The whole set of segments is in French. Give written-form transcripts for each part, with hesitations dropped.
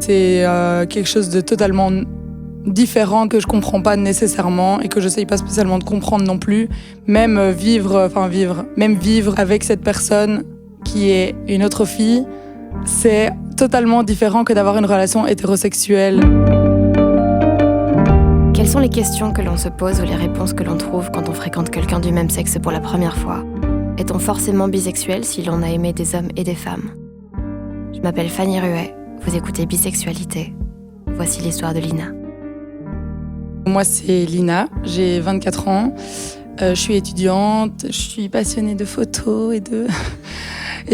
c'est quelque chose de totalement différent que je comprends pas nécessairement et que j'essaye pas spécialement de comprendre non plus. Même vivre avec cette personne qui est une autre fille, c'est totalement différent que d'avoir une relation hétérosexuelle. Quelles sont les questions que l'on se pose ou les réponses que l'on trouve quand on fréquente quelqu'un du même sexe pour la première fois ? Est-on forcément bisexuel si l'on a aimé des hommes et des femmes ? Je m'appelle Fanny Ruet, vous écoutez Bisexualité. Voici l'histoire de Lina. Moi, c'est Lina, j'ai 24 ans, je suis étudiante, je suis passionnée de photos et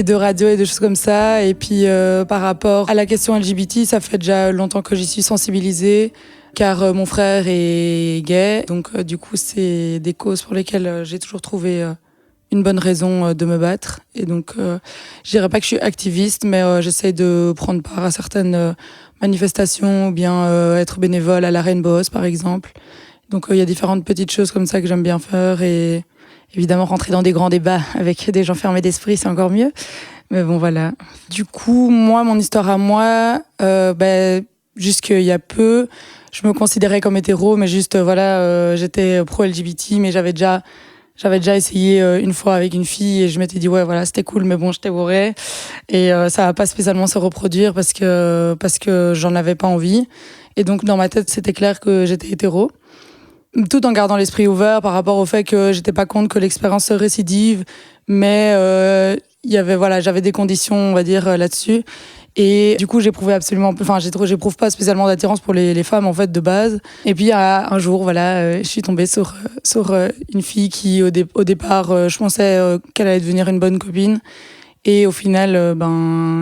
de radio et de choses comme ça. Et puis, par rapport à la question LGBT, ça fait déjà longtemps que j'y suis sensibilisée, car mon frère est gay. Donc, du coup, c'est des causes pour lesquelles j'ai toujours trouvé une bonne raison de me battre. Et donc, je dirais pas que je suis activiste, mais j'essaie de prendre part à certaines manifestations ou bien être bénévole à la Rainbow House, par exemple. Donc, il y a différentes petites choses comme ça que j'aime bien faire. Et évidemment, rentrer dans des grands débats avec des gens fermés d'esprit, c'est encore mieux. Mais bon, voilà. Du coup, moi, mon histoire à moi, jusqu'il y a peu, je me considérais comme hétéro, mais juste, j'étais pro-LGBT, mais j'avais déjà essayé une fois avec une fille et je m'étais dit ouais voilà c'était cool mais bon j'étais bourrée et ça va pas spécialement se reproduire parce que j'en avais pas envie et donc dans ma tête c'était clair que j'étais hétéro tout en gardant l'esprit ouvert par rapport au fait que j'étais pas contre que l'expérience se récidive mais j'avais des conditions on va dire là-dessus. Et du coup, j'éprouve pas spécialement d'attirance pour les femmes, en fait, de base. Et puis, un jour, je suis tombée sur une fille qui, au départ, je pensais qu'elle allait devenir une bonne copine. Et au final,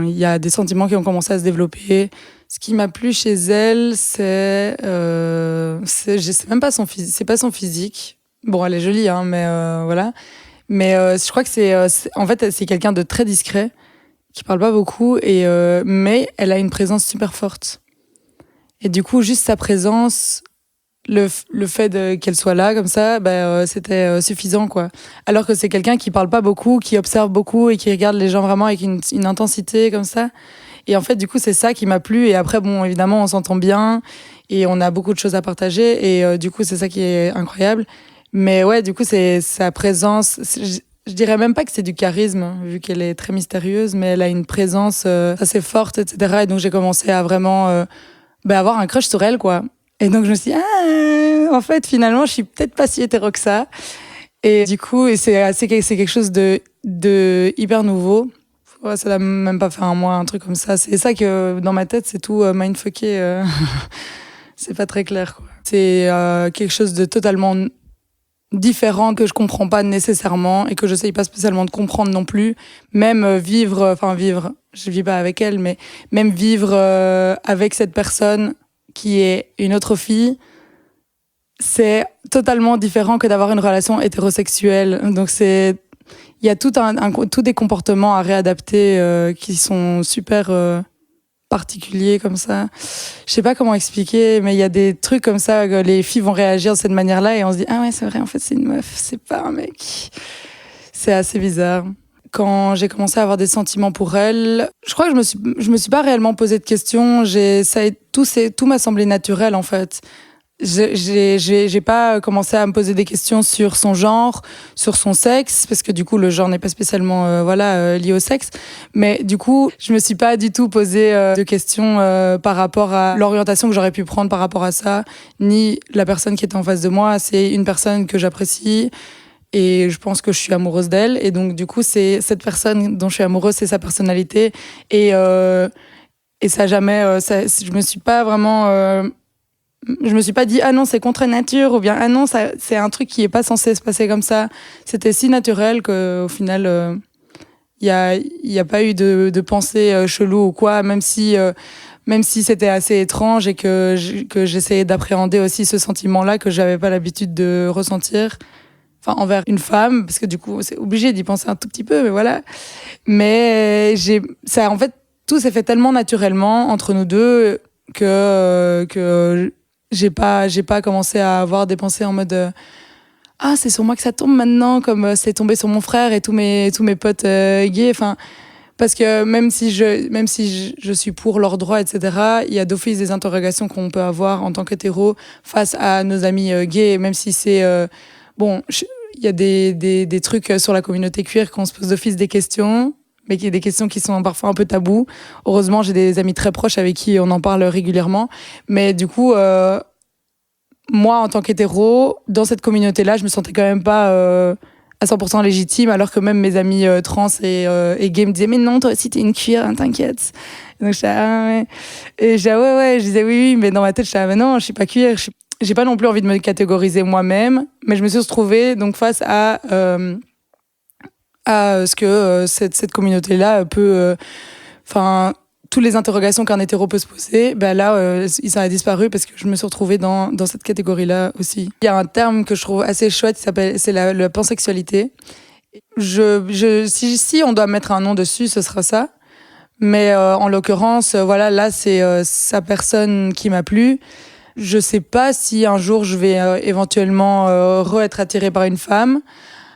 il y a des sentiments qui ont commencé à se développer. Ce qui m'a plu chez elle, c'est même pas c'est pas son physique. Bon, elle est jolie, hein, mais voilà. Mais je crois que c'est quelqu'un de très discret, qui parle pas beaucoup, mais elle a une présence super forte. Et du coup, juste sa présence, le fait qu'elle soit là, comme ça, c'était suffisant, quoi. Alors que c'est quelqu'un qui parle pas beaucoup, qui observe beaucoup et qui regarde les gens vraiment avec une intensité, comme ça. Et en fait, du coup, c'est ça qui m'a plu. Et après, bon, évidemment, on s'entend bien et on a beaucoup de choses à partager. Et du coup, c'est ça qui est incroyable. Mais ouais, du coup, c'est sa présence. Je dirais même pas que c'est du charisme, vu qu'elle est très mystérieuse, mais elle a une présence assez forte, etc. Et donc, j'ai commencé à vraiment avoir un crush sur elle, quoi. Et donc, je me suis dit, en fait, finalement, je suis peut-être pas si hétéro que ça. Et du coup, c'est quelque chose de hyper nouveau. Ouais, ça n'a même pas fait un mois, un truc comme ça. C'est ça que, dans ma tête, c'est tout mindfucké. C'est pas très clair, quoi. C'est quelque chose de totalement différent que je comprends pas nécessairement et que j'essaye pas spécialement de comprendre non plus. Même vivre, je vis pas avec elle, mais même vivre avec cette personne qui est une autre fille, c'est totalement différent que d'avoir une relation hétérosexuelle. Donc il y a tout des comportements à réadapter qui sont super particulier comme ça. Je sais pas comment expliquer, mais il y a des trucs comme ça que les filles vont réagir de cette manière-là et on se dit ah ouais c'est vrai en fait c'est une meuf, c'est pas un mec. C'est assez bizarre. Quand j'ai commencé à avoir des sentiments pour elle, je crois que je me suis pas réellement posé de questions. Tout m'a semblé naturel en fait. J'ai pas commencé à me poser des questions sur son genre, sur son sexe, parce que du coup le genre n'est pas spécialement lié au sexe. Mais du coup, je me suis pas du tout posé de questions par rapport à l'orientation que j'aurais pu prendre par rapport à ça, ni la personne qui était en face de moi. C'est une personne que j'apprécie et je pense que je suis amoureuse d'elle. Et donc du coup, c'est cette personne dont je suis amoureuse, c'est sa personnalité. Et ça jamais, je me suis pas vraiment je me suis pas dit ah non c'est contre nature ou bien ah non ça c'est un truc qui est pas censé se passer comme ça. C'était si naturel que au final il y a pas eu de pensée chelou ou quoi, même si c'était assez étrange et que j'essayais d'appréhender aussi ce sentiment-là que j'avais pas l'habitude de ressentir, enfin envers une femme, parce que du coup c'est obligé d'y penser un tout petit peu, mais voilà. Mais en fait tout s'est fait tellement naturellement entre nous deux que j'ai pas commencé à avoir des pensées en mode ah c'est sur moi que ça tombe maintenant, comme c'est tombé sur mon frère et tous mes potes gays. Enfin, Parce que même si je suis pour leurs droits, etc., il y a d'office des interrogations qu'on peut avoir en tant qu'hétéro face à nos amis gays, même si c'est... il y a des trucs sur la communauté queer qu'on se pose d'office des questions, mais qui est des questions qui sont parfois un peu tabous. Heureusement, j'ai des amis très proches avec qui on en parle régulièrement. Mais du coup, moi, en tant qu'hétéro, dans cette communauté-là, je me sentais quand même pas... à 100% légitime, alors que même mes amis trans et gays me disaient « Mais non, toi aussi, t'es une queer, hein, t'inquiète. » Donc, je disais « Ah ouais. » Et je disais « Ouais. » Je disais « Oui, mais dans ma tête, je disais « Ah mais non, je suis pas queer. » J'ai pas non plus envie de me catégoriser moi-même, mais je me suis retrouvée donc, face à ce que cette communauté-là peut... toutes les interrogations qu'un hétéro peut se poser, ben là, ça a disparu parce que je me suis retrouvée dans cette catégorie-là aussi. Il y a un terme que je trouve assez chouette, c'est la pansexualité. Si on doit mettre un nom dessus, ce sera ça. Mais en l'occurrence, voilà, là, c'est sa personne qui m'a plu. Je sais pas si un jour je vais éventuellement être attirée par une femme.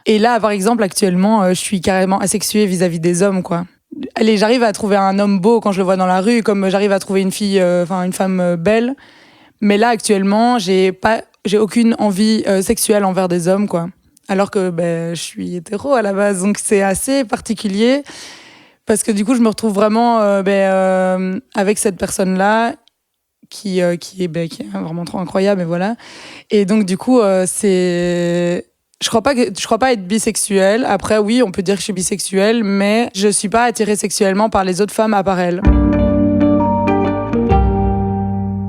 Et là, par exemple, actuellement, je suis carrément asexuée vis-à-vis des hommes, quoi. Allez, j'arrive à trouver un homme beau quand je le vois dans la rue, comme j'arrive à trouver une femme belle. Mais là, actuellement, j'ai aucune envie sexuelle envers des hommes, quoi. Alors que je suis hétéro à la base, donc c'est assez particulier. Parce que du coup, je me retrouve vraiment avec cette personne-là qui est vraiment trop incroyable, et voilà. Et donc, du coup, c'est... Je crois pas être bisexuelle. Après, oui, on peut dire que je suis bisexuelle, mais je suis pas attirée sexuellement par les autres femmes à part elle.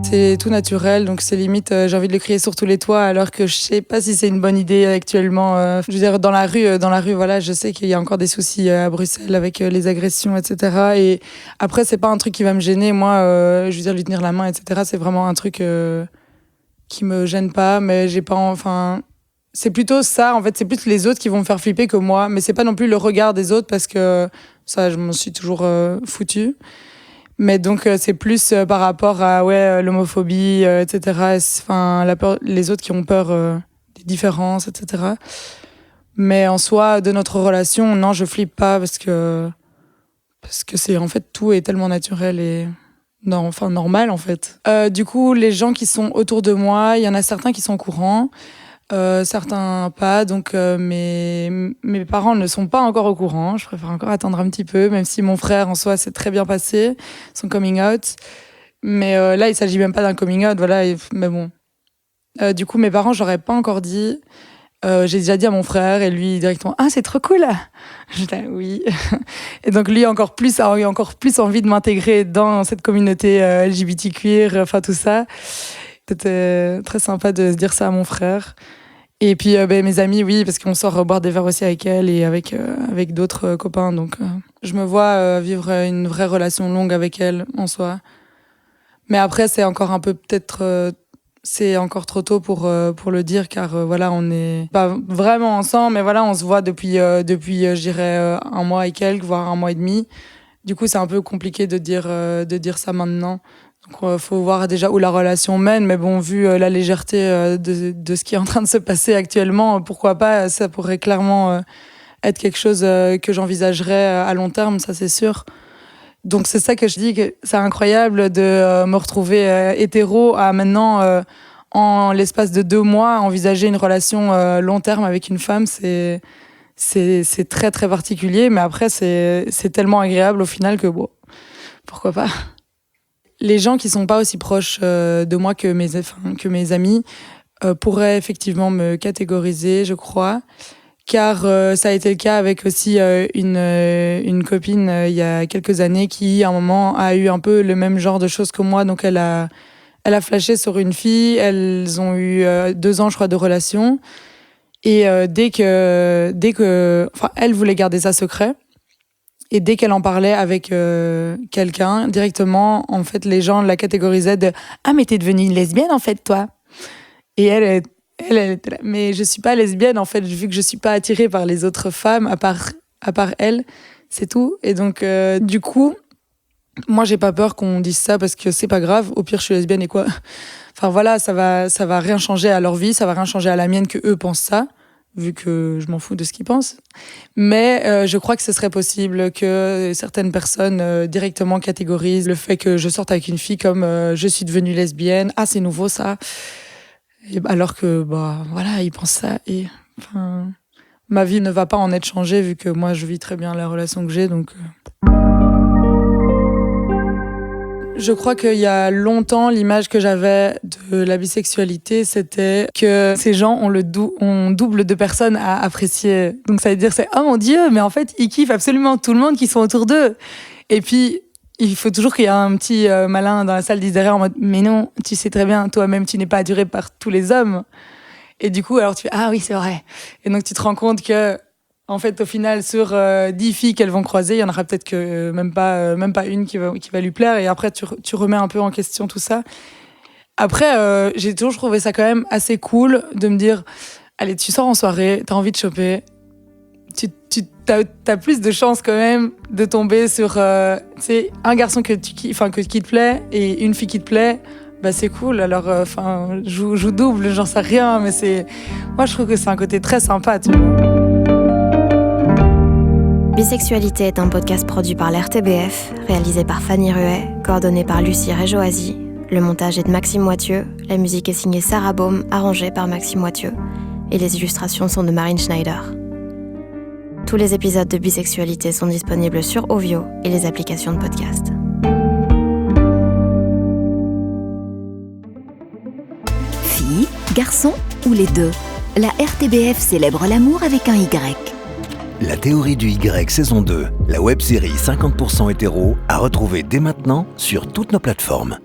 C'est tout naturel, donc c'est limite, j'ai envie de le crier sur tous les toits, alors que je sais pas si c'est une bonne idée actuellement. Je veux dire, dans la rue, voilà, je sais qu'il y a encore des soucis à Bruxelles avec les agressions, etc. Et après, c'est pas un truc qui va me gêner. Moi, je veux dire, lui tenir la main, etc. C'est vraiment un truc qui me gêne pas, mais j'ai pas, c'est plutôt ça, en fait, c'est plus les autres qui vont me faire flipper que moi, mais c'est pas non plus le regard des autres parce que ça, je m'en suis toujours foutue. Mais donc, c'est plus par rapport à l'homophobie, etc. La peur, les autres qui ont peur des différences, etc. Mais en soi, de notre relation, non, je flippe pas parce que c'est, en fait, tout est tellement naturel et normal, en fait. Du coup, les gens qui sont autour de moi, il y en a certains qui sont au courant. Certains pas, donc mes parents ne sont pas encore au courant. Je préfère encore attendre un petit peu, même si mon frère en soi s'est très bien passé, son coming out. Mais là, il s'agit même pas d'un coming out, voilà. Mais bon, du coup, mes parents, j'aurais pas encore dit. J'ai déjà dit à mon frère et lui directement, ah, c'est trop cool. J'étais oui. Et donc lui a eu encore plus envie de m'intégrer dans cette communauté LGBTQI, enfin tout ça. C'était très sympa de se dire ça à mon frère. Et puis mes amis, oui, parce qu'on sort boire des verres aussi avec elle et avec d'autres copains. Donc je me vois vivre une vraie relation longue avec elle en soi. Mais après, c'est encore un peu peut-être... c'est encore trop tôt pour le dire, car voilà, on n'est pas vraiment ensemble, mais voilà, on se voit depuis je dirais, un mois et quelques, voire un mois et demi. Du coup, c'est un peu compliqué de dire ça maintenant. Donc, faut voir déjà où la relation mène, mais bon, vu la légèreté de ce qui est en train de se passer actuellement, pourquoi pas, ça pourrait clairement être quelque chose que j'envisagerais à long terme, ça c'est sûr. Donc c'est ça que je dis, que c'est incroyable de me retrouver hétéro à maintenant, en l'espace de 2 mois, envisager une relation long terme avec une femme, c'est très très particulier, mais après c'est tellement agréable au final que bon, pourquoi pas. Les gens qui sont pas aussi proches de moi que mes amis pourraient effectivement me catégoriser, je crois, car ça a été le cas avec aussi une copine il y a quelques années qui, à un moment, a eu un peu le même genre de choses que moi. Donc elle a flashé sur une fille, elles ont eu 2 ans, je crois, de relation. Et dès que, elle voulait garder ça secret. Et dès qu'elle en parlait avec quelqu'un, directement, en fait, les gens la catégorisaient de « Ah, mais t'es devenue une lesbienne, en fait, toi !» Et elle était là. Mais je suis pas lesbienne, en fait, vu que je suis pas attirée par les autres femmes, à part elle, c'est tout. Et donc, du coup, moi, j'ai pas peur qu'on dise ça parce que c'est pas grave. Au pire, je suis lesbienne et quoi. Enfin, voilà, ça va rien changer à leur vie, ça va rien changer à la mienne que eux pensent ça. vu que je m'en fous de ce qu'ils pensent. Mais je crois que ce serait possible que certaines personnes directement catégorisent le fait que je sorte avec une fille comme je suis devenue lesbienne. Ah, c'est nouveau ça. Et alors que, voilà, ils pensent ça. Et ma vie ne va pas en être changée vu que moi, je vis très bien la relation que j'ai. Donc, je crois qu'il y a longtemps, l'image que j'avais de la bisexualité, c'était que ces gens ont double de personnes à apprécier. Donc ça veut dire c'est « Oh mon Dieu, mais en fait, ils kiffent absolument tout le monde qui sont autour d'eux ». Et puis, il faut toujours qu'il y ait un petit malin dans la salle derrière en mode « Mais non, tu sais très bien, toi-même, tu n'es pas attiré par tous les hommes ». Et du coup, alors tu fais « Ah oui, c'est vrai ». Et donc tu te rends compte que en fait, au final, sur 10 filles qu'elles vont croiser, il y en aura peut-être que même pas une qui va lui plaire. Et après, tu remets un peu en question tout ça. Après, j'ai toujours trouvé ça quand même assez cool de me dire, allez, tu sors en soirée, t'as envie de choper. T'as plus de chances quand même de tomber sur un garçon qui te plaît et une fille qui te plaît. Bah c'est cool, alors joue double, j'en sais rien, mais moi je trouve que c'est un côté très sympa, tu vois. Bisexualité est un podcast produit par l'RTBF, réalisé par Fanny Ruet, coordonné par Lucie Réjoasi. Le montage est de Maxime Moitieu, la musique est signée Sarah Baume, arrangée par Maxime Moitieu, et les illustrations sont de Marine Schneider. Tous les épisodes de Bisexualité sont disponibles sur Ovio et les applications de podcast. Filles, garçons ou les deux, la RTBF célèbre l'amour avec un Y. La théorie du Y saison 2, la web-série 50% hétéro, à retrouver dès maintenant sur toutes nos plateformes.